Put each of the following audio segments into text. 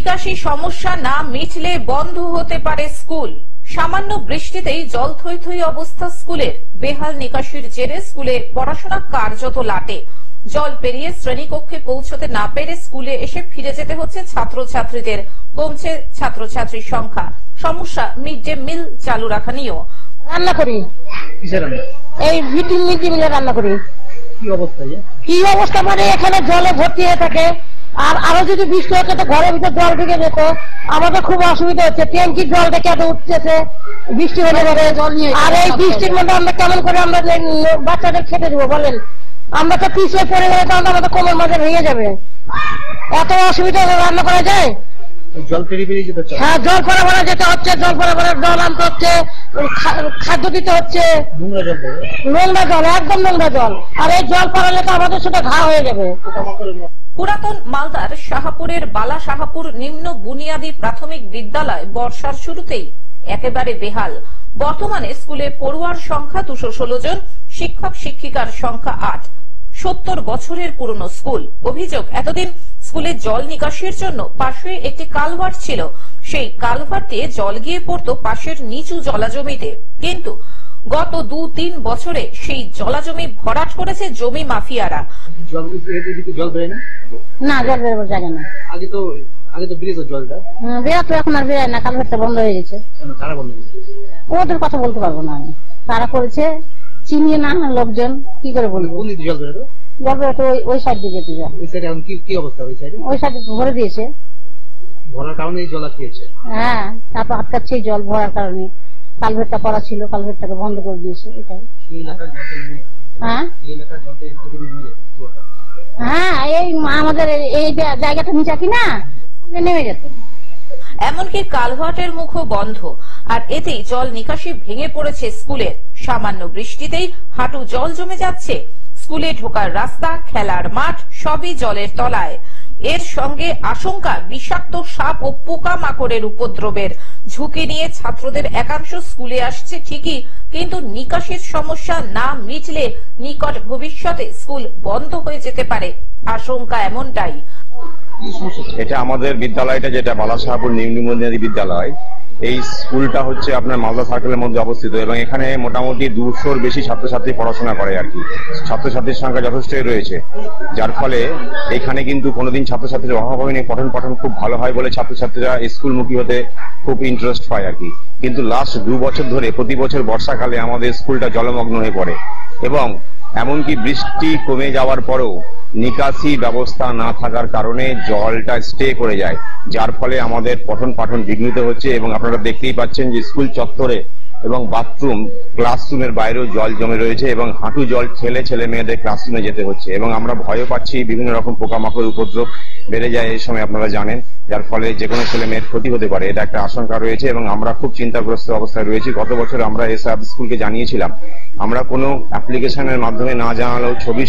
নিকাশি সমস্যা না মিটলে বন্ধ হতে পারে স্কুল। সামান্য বৃষ্টিতেই জল থই থই অবস্থা স্কুলের। বেহাল নিকাশির জেরে স্কুলে পড়াশোনা কার্যত লাটে। জল পেরিয়ে শ্রেণীকক্ষে পৌঁছতে না পেরে স্কুলে এসে ফিরে যেতে হচ্ছে ছাত্রছাত্রীদের। কমছে ছাত্রছাত্রীর সংখ্যা। সমস্যা মিড ডে মিল চালু রাখা নিয়েও। রান্না করি, এই মিড ডে মিলে রান্না করি। কি অবস্থা মানে এখানে জলে ভর্তি হয়ে থাকে। আর আরো যদি বৃষ্টি হচ্ছে তো ঘরের ভিতরে জল ঢুকে যেত। আমাদের খুব অসুবিধা হচ্ছে, ট্যাঙ্কির জলটা কেন উঠতেছে বৃষ্টি হলে পরে। আর এই বৃষ্টির মধ্যে আমরা কেমন করে আমরা বাচ্চাদের খেতে দেবো বলেন? আমরা তো পিছিয়ে পড়ে গেলে তো আমাদের কোমর মাঝে ভেঙে যাবে। এত অসুবিধা রান্না করা যায়? জল পেরিয়ে যেতে হচ্ছে। হ্যাঁ, জল পরা যেতে হচ্ছে, জল পরা জল আনতে হচ্ছে, খাদ্য দিতে হচ্ছে। নোংরা জল, একদম নোংরা জল। আর এই জল পড়ালে তো আমাদের সাথে ঘা হয়ে যাবে। পুরাতন মালদার শাহপুরের বালা শাহপুর নিম্ন বুনিয়াদী প্রাথমিক বিদ্যালয় বর্ষার শুরুতেই একেবারে বেহাল। বর্তমানে স্কুলে পড়ুয়ার সংখ্যা 216 জন, শিক্ষক শিক্ষিকার সংখ্যা 8। 70 বছরের পুরনো স্কুল। অভিযোগ, এতদিন স্কুলে জল নিকাশির জন্য পাশে একটি কালভার্ট ছিল। সেই কালভার্ট দিয়ে জল গিয়ে পড়তো পাশের নিচু জলাজমিতে। কিন্তু গত 2-3 বছরে সেই জলাজমি ভরাট করেছে জমি মাফিয়ারা। জল বেরোয় না? না, জল বেরোবার জায়গা না। আগে তো বেরিয়েছে জলটা। বেরোতো, এখন আর বেরোয় না। কালভার্টটা বন্ধ হয়ে গেছে। কারা বন্ধ করেছে? ওদের কথা বলতে পারবো না আমি। তারা করেছে, চিনিয়ে না লোকজন, কি করে বলবো? কোন দিকে জল বেরোতো? জল বেরোতো ওই সাইড দিয়ে যেতে যায়। ওই সাইডে এখন কি অবস্থা? ওই সাইডে ভরে দিয়েছে। ভরার কারণে জল আটকেছে। হ্যাঁ, তারপর আটকাচ্ছে জল ভরার কারণে। কালভার্টটা করা ছিল, কালভার্টটাকে বন্ধ করে দিয়েছে। এটাই। হ্যাঁ হ্যাঁ, এই আমাদের এই জায়গাটা নিচা কিনা নেমে যেত। এমনকি কালভার্টের মুখও বন্ধ। আর এতেই জল নিকাশি ভেঙে পড়েছে স্কুলের। সামান্য বৃষ্টিতেই হাঁটু জল জমে যাচ্ছে। স্কুলে ঢোকার রাস্তা, খেলার মাঠ সবই জলের তলায়। এর সঙ্গে আশঙ্কা বিষাক্ত সাপ ও পোকামাকড়ের উপদ্রবের। ঝুঁকি নিয়ে ছাত্রদের একাংশ স্কুলে আসছে ঠিকই, কিন্তু নিকাশির সমস্যা না মিটলে নিকট ভবিষ্যতে স্কুল বন্ধ হয়ে যেতে পারে। আশঙ্কা এমনটাই। এটা আমাদের বিদ্যালয়টা, যেটা বালা শাহপুর নিম্ন বুনিয়াদী বিদ্যালয়, এই স্কুলটা হচ্ছে আপনার মালদা সার্কেলের মধ্যে অবস্থিত এবং এখানে মোটামুটি 200-র বেশি ছাত্রছাত্রী পড়াশোনা করে আর কি। ছাত্রছাত্রীর সংখ্যা যথেষ্টই রয়েছে, যার ফলে এখানে কিন্তু কোনোদিন ছাত্রছাত্রীর অভাব হয়নি। পঠন খুব ভালো হয় বলে ছাত্রছাত্রীরা স্কুলমুখী হতে খুব ইন্টারেস্ট পায় আর কি। কিন্তু লাস্ট 2 বছর ধরে প্রতি বছর বর্ষাকালে আমাদের স্কুলটা জলমগ্ন হয়ে পড়ে এবং এমনকি বৃষ্টি কমে যাওয়ার পরেও নিকাশি ব্যবস্থা না থাকার কারণে জলটা স্টে করে যায়, যার ফলে আমাদের পঠন বিঘ্নিত হচ্ছে। এবং আপনারা দেখতেই পাচ্ছেন যে স্কুল চত্বরে এবং বাথরুম, ক্লাসরুমের বাইরেও জল জমে রয়েছে এবং হাঁটু জল ছেলে মেয়েদের ক্লাসরুমে যেতে হচ্ছে। এবং আমরা ভয়ও পাচ্ছি, বিভিন্ন রকম পোকামাকড় উপদ্রব বেড়ে যায় এই সময়, আপনারা জানেন, যার ফলে যে কোনো ছেলে মেয়ের ক্ষতি হতে পারে, এটা একটা আশঙ্কা রয়েছে এবং আমরা খুব চিন্তাগ্রস্ত অবস্থায় রয়েছি। গত বছর আমরা এসব স্কুলকে জানিয়েছিলাম। আমরা কোনো অ্যাপ্লিকেশনের মাধ্যমে না জানালেও ছবি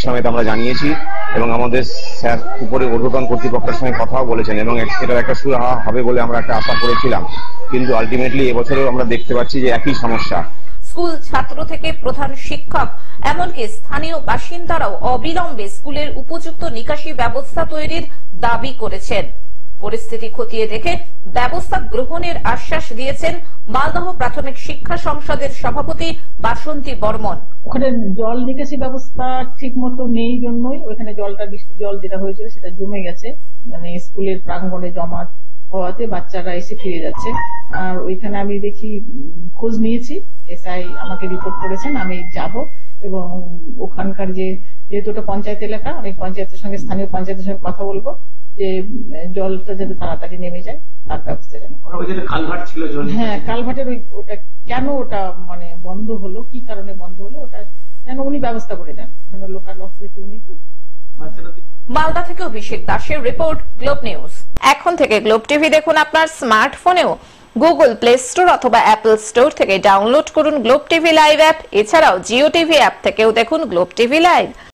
সমেত আমরা জানিয়েছি এবং আমাদের স্যার উপরে ঊর্ধ্বতন কর্তৃপক্ষের সঙ্গে কথাও বলেছেন এবং এটার একটা সুরাহা হবে বলে আমরা একটা আশা করেছিলাম। কিন্তু আলটিমেটলি এবছরও আমরা দেখতে পাচ্ছি যে একই সমস্যা। স্কুল ছাত্র থেকে প্রধান শিক্ষক এমনকি স্থানীয় বাসিন্দারাও অবিলম্বে স্কুলের উপযুক্ত নিকাশি ব্যবস্থা তৈরির দাবি করেছেন। পরিস্থিতি খতিয়ে দেখে ব্যবস্থা গ্রহণের আশ্বাস দিয়েছেন মালদহ প্রাথমিক শিক্ষা সংসদের সভাপতি বাসন্তী বর্মন। ওখানে জল নিকাশি ব্যবস্থা ঠিক মতো নেই জন্যই ওখানে বৃষ্টির জল যেটা হয়েছিল সেটা জমে গেছে, মানে স্কুলের প্রাঙ্গণে জমা হওয়াতে বাচ্চারা এসে ফিরে যাচ্ছে। আর ওইখানে আমি দেখি, খোঁজ নিয়েছি, এসআই আমাকে রিপোর্ট করেছেন, আমি যাব এবং ওখানকার যেহেতু ওটা পঞ্চায়েত এলাকা, আমি পঞ্চায়েতের সঙ্গে, স্থানীয় পঞ্চায়েতের সঙ্গে কথা বলবো যে জলটা যাতে তাড়াতাড়ি নেমে যায় তার ব্যবস্থা যেন। হ্যাঁ, কালভার্টের ওটা কেন ওটা মানে বন্ধ হলো, কি কারণে বন্ধ হলো, ওটা যেন উনি ব্যবস্থা করে দেন। লোকাল অথরিটি উনি তো। মালদা থেকে অভিষেক দাসের রিপোর্ট, গ্লোব নিউজ। এখন থেকে গ্লোব টিভি দেখুন আপনার স্মার্টফোনেও। গুগল প্লে স্টোর অথবা অ্যাপল স্টোর থেকে ডাউনলোড করুন গ্লোব টিভি লাইভ অ্যাপ। এছাড়াও জিও টিভি অ্যাপ থেকেও দেখুন গ্লোব টিভি লাইভ।